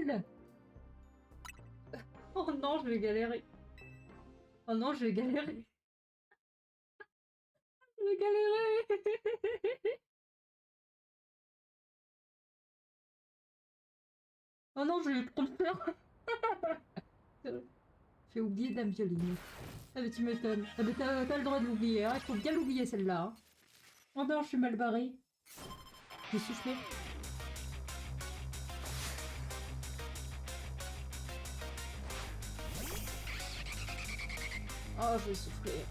bordel! Oh non, je vais galérer. Oh non, je vais galérer. Je vais galérer. Oh non, je vais trop le faire. J'ai oublié Dame Violine. Ah mais tu m'étonnes. Ah mais t'as le droit de l'oublier, hein. Il faut bien l'oublier celle-là. Hein. Oh non, je suis mal barrée. J'ai soufflé. Oh, je vais souffler.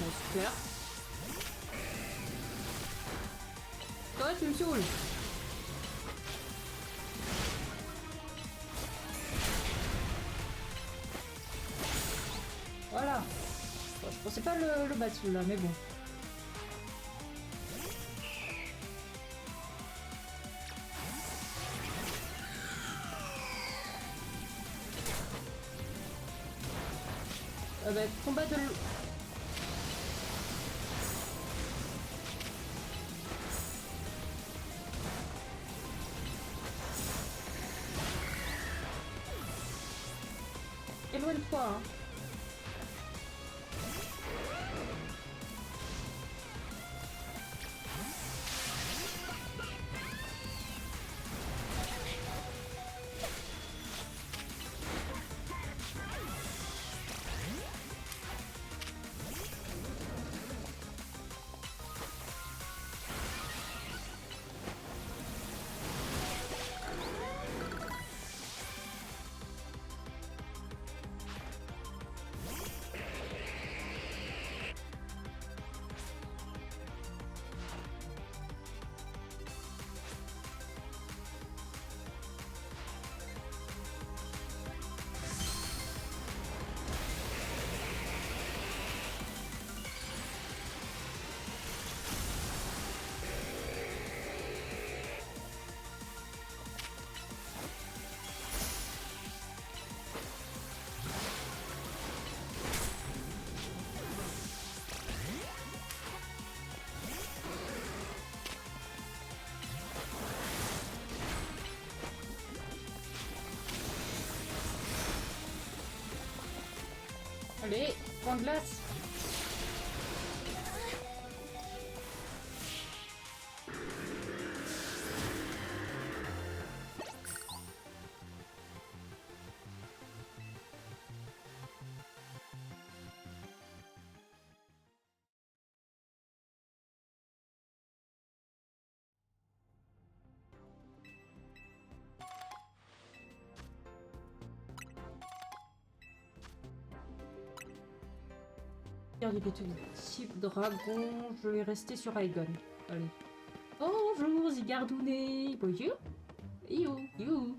Bon, super. Toi, tu me saoules. Voilà. Bon, je pensais pas le battre celui-là, mais bon. Bah, combat de... Éloigne-toi, hein. Allez, point de glace. Regardez les tout type dragon, je vais rester sur Aegon. Allez. Bonjour Zigardounet. Bonjour. You, you.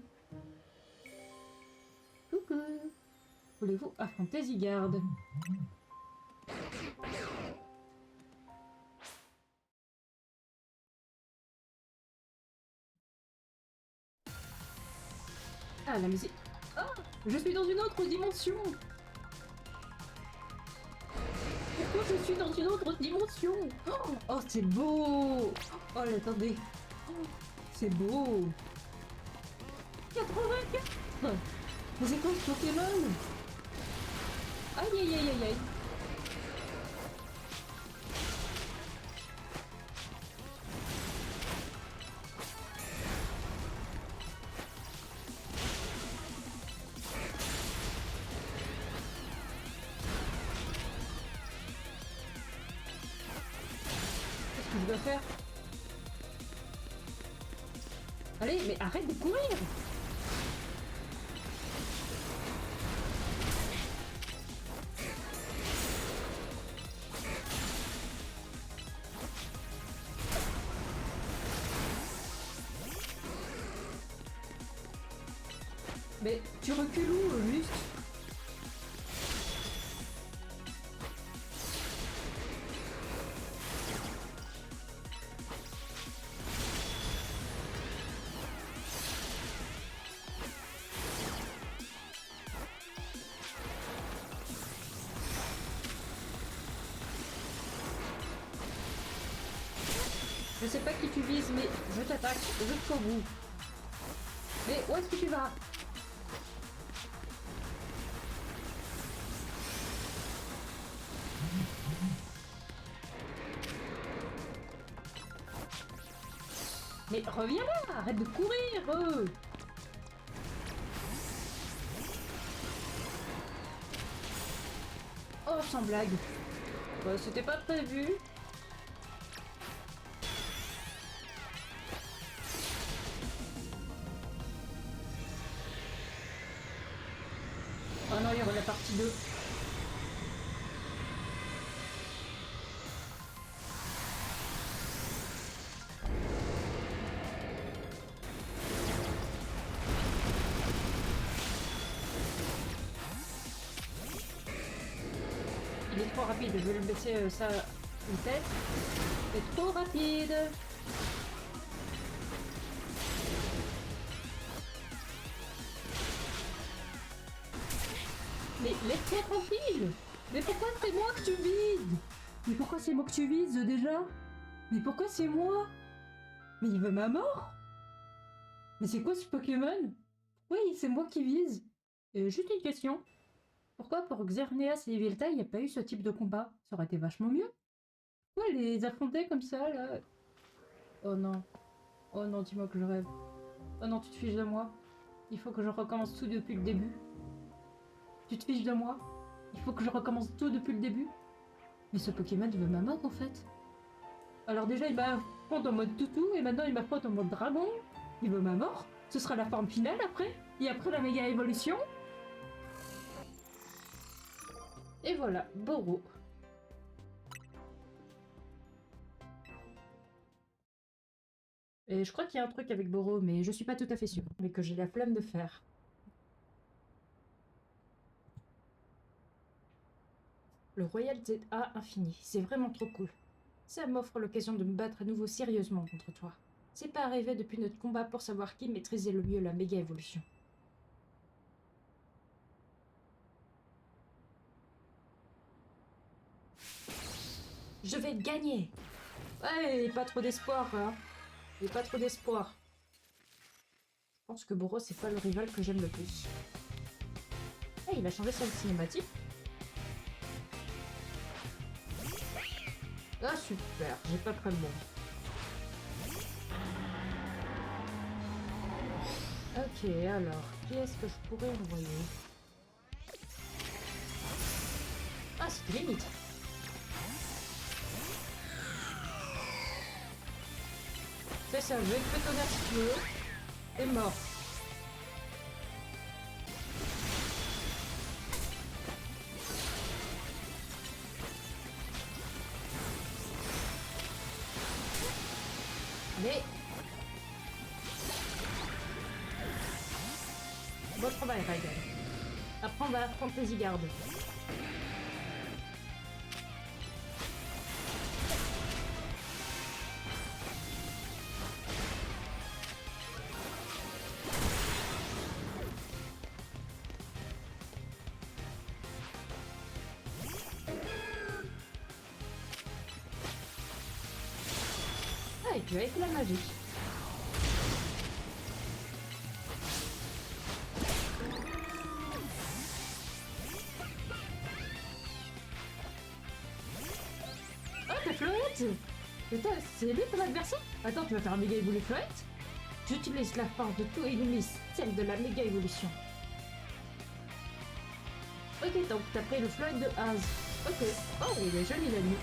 Coucou. Voulez-vous affronter Zigard? Ah, la musique. Ah, je suis dans une autre dimension. Pourquoi je suis dans une autre dimension? Oh, c'est beau. Oh, là, attendez. Oh, c'est beau. 84. Mais c'est quoi ce Pokémon? Aïe, aïe, aïe, aïe, aïe. Qu'est-ce que je dois faire? Allez, mais arrête de courir! Mais tu recules où, juste? Je sais pas qui tu vises, mais je t'attaque jusqu'au bout. Mais où est-ce que tu vas? Mais reviens là, arrête de courir. Oh, sans blague. Bah, c'était pas prévu. Oh non, il y aura la partie 2. Il est trop rapide, je vais le baisser sa vitesse. C'est trop rapide. Mais laisse-moi tranquille. Mais pourquoi c'est moi que tu vises? Mais pourquoi c'est moi que tu vises déjà? Mais pourquoi c'est moi? Mais il veut ma mort? Mais c'est quoi ce Pokémon? Oui, c'est moi qui vise. Juste une question. Pourquoi pour Xerneas et Yveltal, il n'y a pas eu ce type de combat? Ça aurait été vachement mieux. Pourquoi les affronter comme ça, là? Oh non. Oh non, dis-moi que je rêve. Oh non, tu te fiches de moi. Il faut que je recommence tout depuis le début. Tu te fiches de moi? Il faut que je recommence tout depuis le début? Mais ce Pokémon, il veut ma mort, en fait. Alors déjà, il m'affronte en mode toutou, et maintenant il m'affronte en mode dragon. Il veut ma mort. Ce sera la forme finale, après. Et après la méga évolution. Et voilà, Boro. Et je crois qu'il y a un truc avec Boro, mais je suis pas tout à fait sûre. Mais que j'ai la flemme de faire. Le Royal ZA infini, c'est vraiment trop cool. Ça m'offre l'occasion de me battre à nouveau sérieusement contre toi. C'est pas arrivé depuis notre combat pour savoir qui maîtrisait le mieux la méga évolution. Je vais gagner! Ouais, pas trop d'espoir, hein. Et pas trop d'espoir. Je pense que Boros, c'est pas le rival que j'aime le plus. Ah, il a changé sa cinématique. Ah, super, j'ai pas pris le bon. Ok, alors, qui est-ce que je pourrais envoyer? Ah, c'était limite. C'est ça, je vais te pétonner si tu veux. T'es mort. Mais... bon travail, Raiden. Après, on va affronter Zygarde. Ah, et puis avec la magie. Oh, ta Floette! Putain, c'est lui ton adversaire? Attends, tu vas faire un méga évolution Floette? J'utilise la force de tout ennemi, celle de la méga évolution. Ok, donc t'as pris le Floette de Az. Ok. Oh, il est joli la nuit.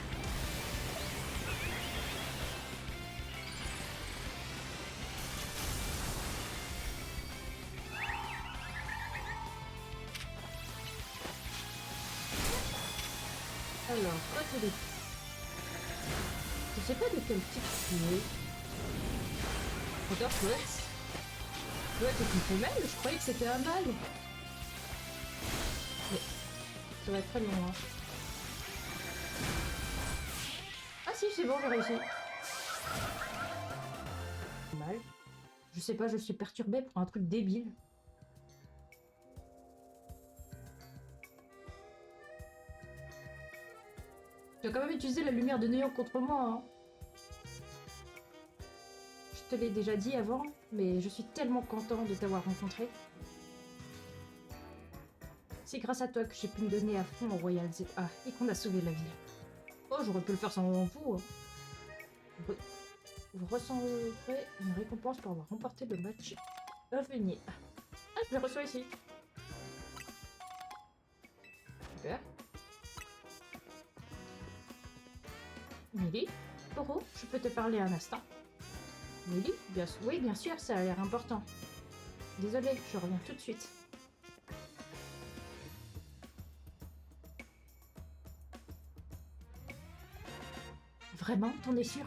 Alors, quoi c'est des... je sais pas de quel type tu es. Encore Floette. Floette est une femelle? Je croyais que c'était un mâle. Mais ça va être très long, hein. Ah si, c'est bon, j'ai réussi. Mal. Je sais pas, je suis perturbée pour un truc débile. Tu as quand même utilisé la lumière de néant contre moi, hein. te l'ai déjà dit avant, mais je suis tellement content de t'avoir rencontré. C'est grâce à toi que j'ai pu me donner à fond au Royal ZA et qu'on a sauvé la ville. Oh, j'aurais pu le faire sans vous. Hein. Vous recevrez une récompense pour avoir remporté le match à venir. Ah, je le reçois ici. Super. Millie, Toro, je peux te parler un instant? Millie, oui, bien sûr, ça a l'air important. Désolée, je reviens tout de suite. Vraiment, t'en es sûr?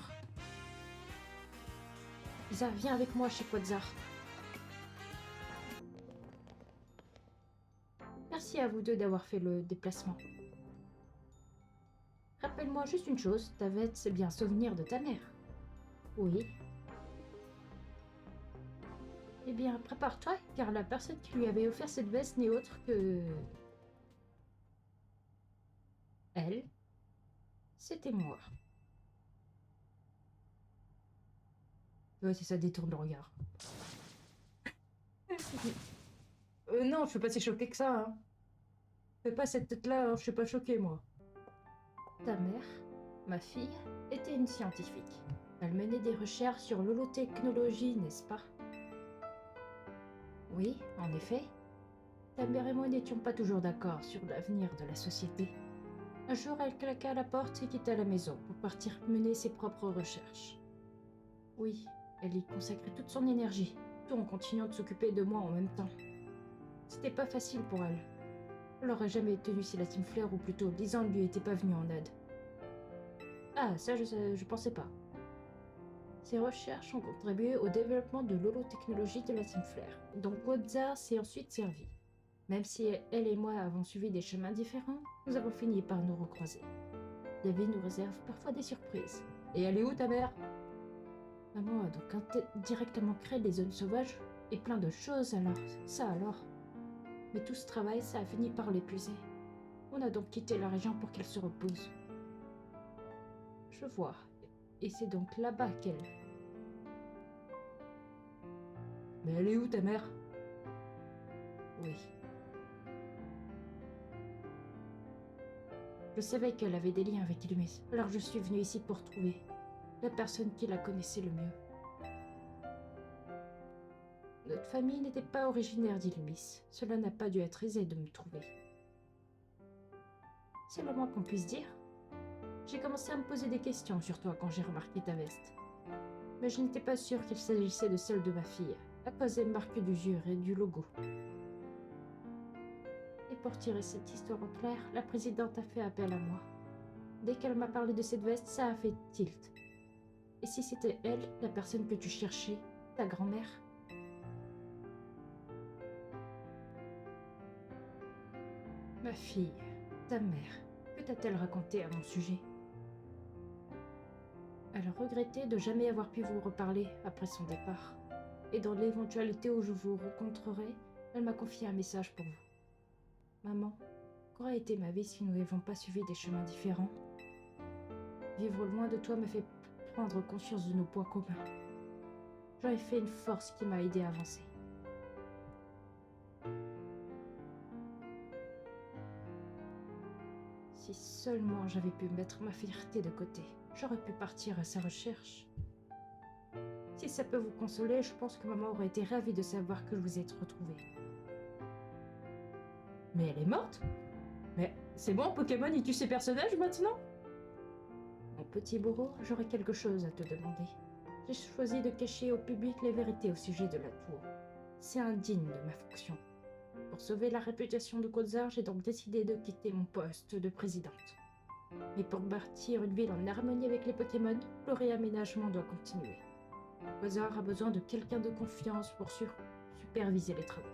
Lisa, viens avec moi chez Quasar. Merci à vous deux d'avoir fait le déplacement. Rappelle-moi juste une chose, ta veste, c'est bien un souvenir de ta mère. Oui. Eh bien, prépare-toi, car la personne qui lui avait offert cette veste n'est autre que... Elle. C'était moi. Ouais, c'est ça, détourne le regard. Non, je suis pas si choquée que ça, hein. Fais pas cette tête-là, hein, je suis pas choquée, moi. Ta mère, ma fille, était une scientifique. Elle menait des recherches sur l'holotechnologie, n'est-ce pas? Oui, en effet. Ta mère et moi n'étions pas toujours d'accord sur l'avenir de la société. Un jour, elle claqua la porte et quitta la maison pour partir mener ses propres recherches. Oui, elle y consacrait toute son énergie, tout en continuant de s'occuper de moi en même temps. C'était pas facile pour elle. Elle n'aurait jamais tenu si la Team Flare, ou plutôt Lisan, ne lui était pas venue en aide. Ah, ça je pensais pas. Ces recherches ont contribué au développement de l'holotechnologie de la Team Flare, dont Quasar s'est ensuite servi. Même si elle et moi avons suivi des chemins différents, nous avons fini par nous recroiser. La vie nous réserve parfois des surprises. Et elle est où ta mère? Maman a donc directement créé des zones sauvages et plein de choses alors. Mais tout ce travail, ça a fini par l'épuiser. On a donc quitté la région pour qu'elle se repose. Je vois. Et c'est donc là-bas qu'elle... Mais elle est où ta mère? Oui. Je savais qu'elle avait des liens avec Illumis, alors je suis venue ici pour trouver la personne qui la connaissait le mieux. Notre famille n'était pas originaire d'Illumis. Cela n'a pas dû être aisé de me trouver. C'est le moins qu'on puisse dire. J'ai commencé à me poser des questions sur toi quand j'ai remarqué ta veste. Mais je n'étais pas sûre qu'il s'agissait de celle de ma fille, à cause des marques d'usure et du logo. Et pour tirer cette histoire au clair, la présidente a fait appel à moi. Dès qu'elle m'a parlé de cette veste, ça a fait tilt. Et si c'était elle, la personne que tu cherchais, ta grand-mère? Ma fille, ta mère, que t'a-t-elle raconté à mon sujet? Elle regrettait de jamais avoir pu vous reparler après son départ. Et dans l'éventualité où je vous rencontrerai, elle m'a confié un message pour vous. Maman, qu'aurait été ma vie si nous n'avions pas suivi des chemins différents? Vivre loin de toi me fait prendre conscience de nos points communs. J'en ai fait une force qui m'a aidé à avancer. Si seulement j'avais pu mettre ma fierté de côté, j'aurais pu partir à sa recherche. Si ça peut vous consoler, je pense que maman aurait été ravie de savoir que je vous ai retrouvés. Mais elle est morte? Mais c'est bon, Pokémon, il tue ses personnages maintenant? Mon petit bourreau, j'aurais quelque chose à te demander. J'ai choisi de cacher au public les vérités au sujet de la tour. C'est indigne de ma fonction. Pour sauver la réputation de Quasar, j'ai donc décidé de quitter mon poste de présidente. Mais pour bâtir une ville en harmonie avec les Pokémon, le réaménagement doit continuer. Quasar a besoin de quelqu'un de confiance pour superviser les travaux.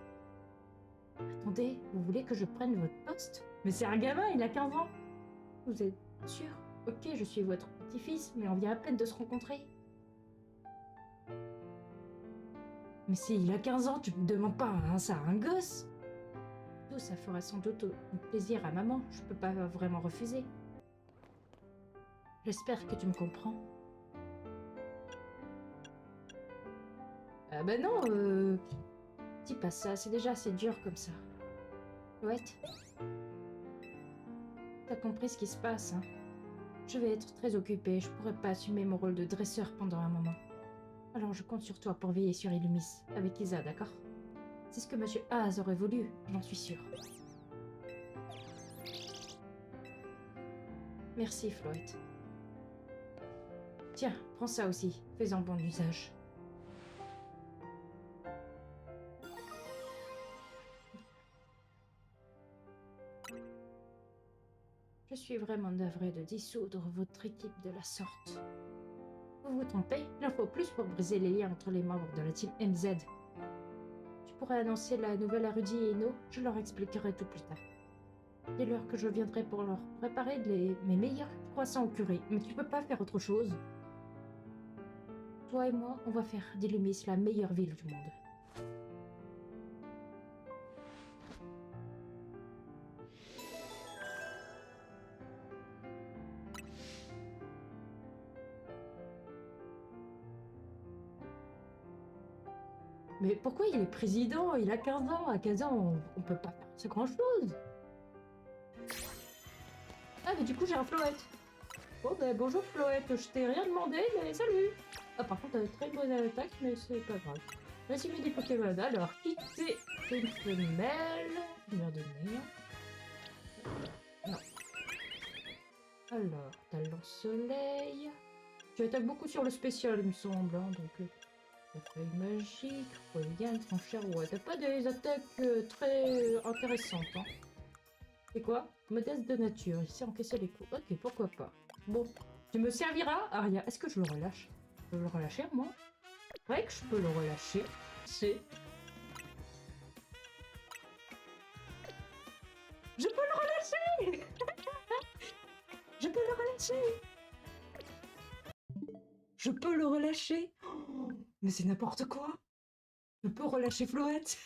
Attendez, vous voulez que je prenne votre poste? Mais c'est un gamin, il a 15 ans! Vous êtes sûr? Ok, je suis votre petit-fils, mais on vient à peine de se rencontrer. Mais s'il a 15 ans, tu me demandes pas ça à un gosse? Tout ça fera sans doute plaisir à maman, je peux pas vraiment refuser. J'espère que tu me comprends. Ah bah non, dis pas ça, c'est déjà assez dur comme ça. Chloette, t'as compris ce qui se passe, hein? Je vais être très occupée, je pourrais pas assumer mon rôle de dresseur pendant un moment. Alors je compte sur toi pour veiller sur Illumis, avec Isa, d'accord? C'est ce que Monsieur Haas aurait voulu, j'en suis sûre. Merci, Floyd. Tiens, prends ça aussi, fais-en bon usage. Je suis vraiment navrée de dissoudre votre équipe de la sorte. Vous vous trompez, il en faut plus pour briser les liens entre les membres de la team MZ. Tu pourrais annoncer la nouvelle à Rudy et Eno, je leur expliquerai tout plus tard. Dis-leur que je viendrai pour leur préparer mes meilleurs croissants au curry, mais tu peux pas faire autre chose. Toi et moi, on va faire d'Illumis la meilleure ville du monde. Mais pourquoi il est président? Il a 15 ans. À 15 ans, on peut pas faire ce grand chose. Ah, mais du coup, j'ai un Floette. Bon, ben bonjour Floette. Je t'ai rien demandé, mais salut. Ah, par contre, t'as une très bonne attaque, mais c'est pas grave. Résumé des Pokémon. Alors, quitter une femelle. Lumière de nez. Non. Alors, talent soleil. Tu attaques beaucoup sur le spécial, il me semble. Hein, donc. La feuille magique, regain, tranchère, ouais, t'as pas des attaques très intéressantes, hein. C'est quoi? Modeste de nature, il sait encaisser les coups. Ok, pourquoi pas. Bon, tu me serviras, Aria. Est-ce que je le relâche? Je peux le relâcher, moi? C'est vrai que je peux le relâcher. C'est... Je peux le relâcher. Je peux le relâcher. Je peux le relâcher. Oh, mais c'est n'importe quoi. Je peux relâcher Floette.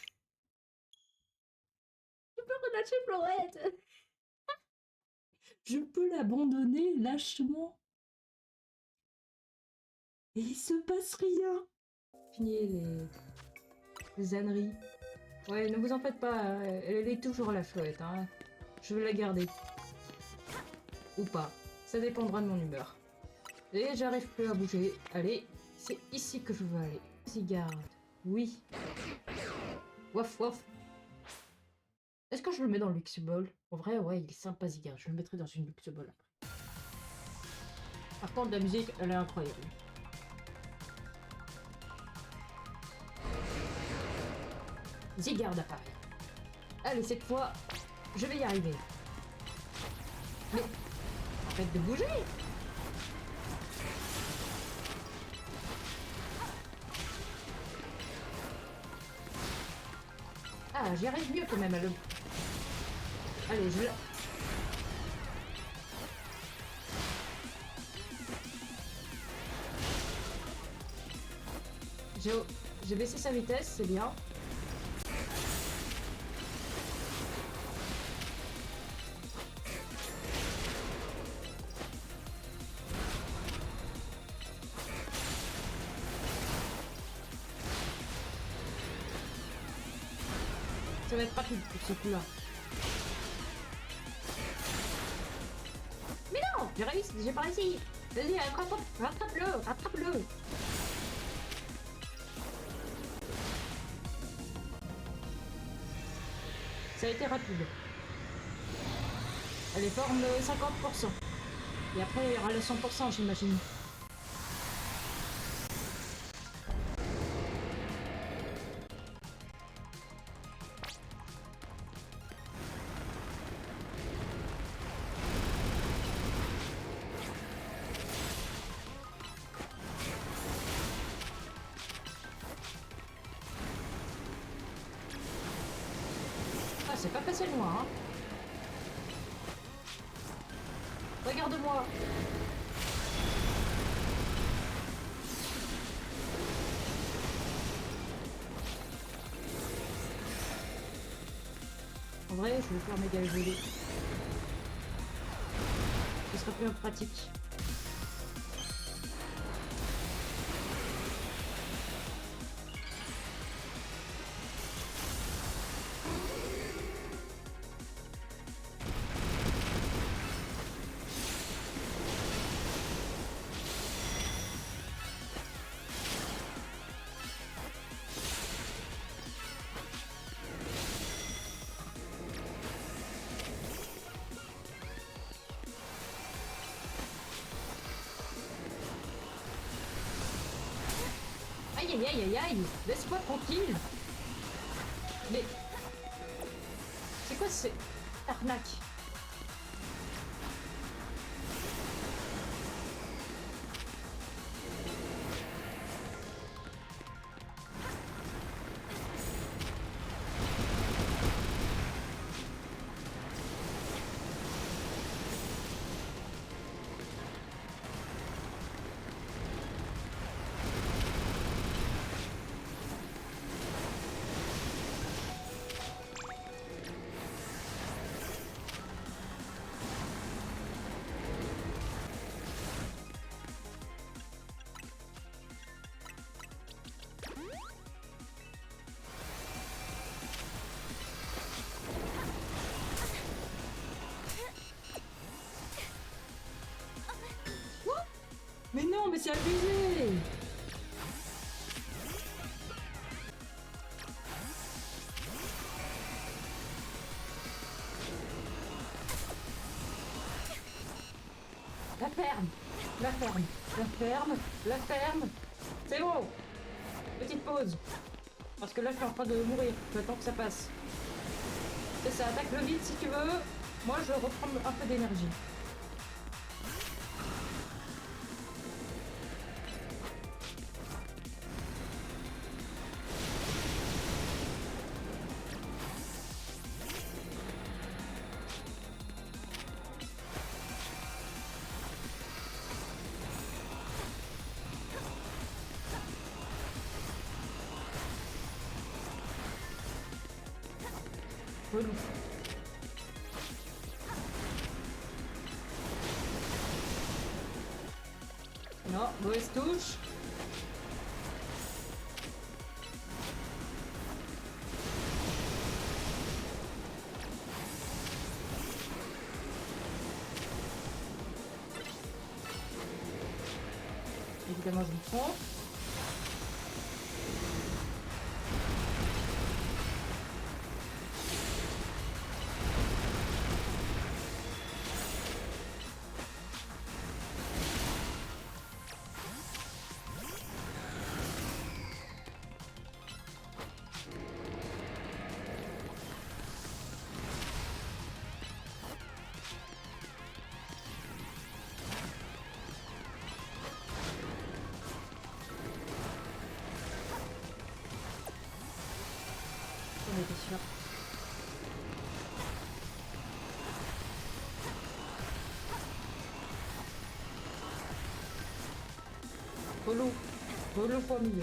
Je peux relâcher Floette. Je peux l'abandonner lâchement. Et il se passe rien. Fini les âneries. Ouais, ne vous en faites pas. Elle est toujours la Floette. Hein. Je vais la garder. Ou pas. Ça dépendra de mon humeur. Et j'arrive plus à bouger. Allez, c'est ici que je veux aller. Zygarde. Oui. Waf waf. Est-ce que je le mets dans le Luxe Ball? En vrai, ouais, il est sympa Zygarde. Je le mettrai dans une Luxe Ball après. Par contre, la musique, elle est incroyable. Zygarde apparaît. Allez, cette fois, je vais y arriver. Mais, arrête de bouger! Ah, j'y arrive mieux quand même à le... Allez, je... J'ai baissé sa vitesse, c'est bien. Ça va être rapide pour ce coup-là. Mais non, j'ai réussi, j'ai pas réussi. Vas-y, rattrape-le, rattrape-le. Ça a été rapide. Elle est forme 50%. Et après, il y aura le 100%, j'imagine. C'est pas passé loin, hein. Regarde-moi. En vrai, je vais faire méga évoluer. Ce sera plus pratique. aïe, aïe, aïe, aïe. Laisse-moi tranquille. Mais... C'est quoi cette arnaque? Mais non, mais c'est abusé! La ferme! La ferme! La ferme! La ferme! C'est bon! Petite pause. Parce que là, je suis en train de mourir. J'attends que ça passe. C'est ça, attaque le vide si tu veux. Moi, je reprends un peu d'énergie. Relou. Non, mauvaise touche. Évidemment, je me trompe. On était sûr. Relou. Relou pour milieu.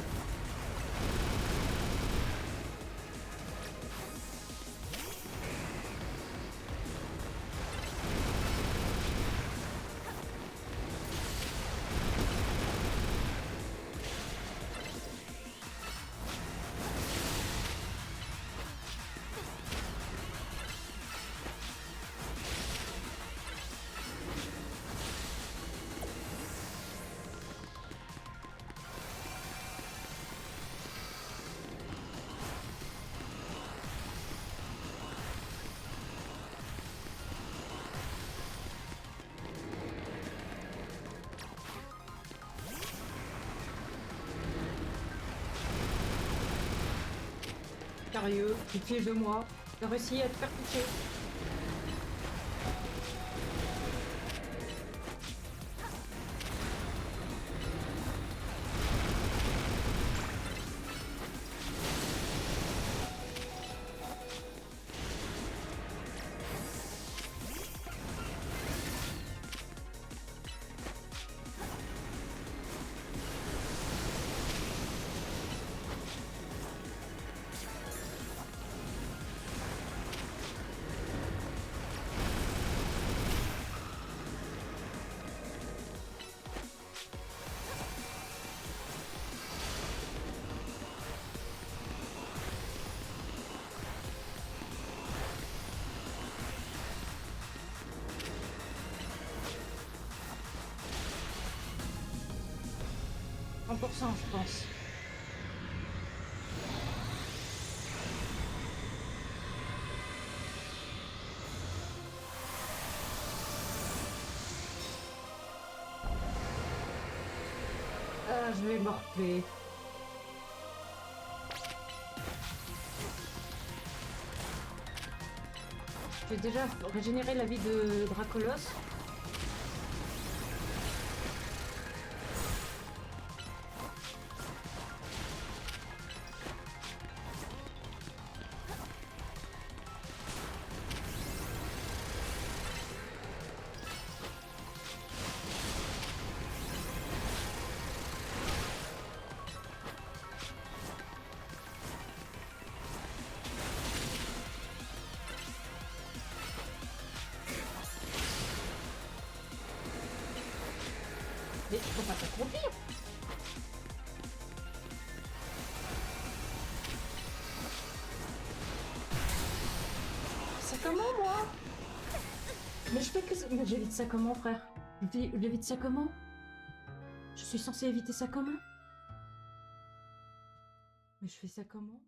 Sérieux, pitié de moi. T'as réussi à te faire piquer. Je pense. Ah, je vais morfler. Je vais déjà régénérer la vie de Dracolos. Mais je peux pas t'accroupir. Ça comment, moi? Mais je fais que ça. Mais j'évite ça comment, frère? J'évite ça comment? Je suis censée éviter ça comment? Mais je fais ça comment?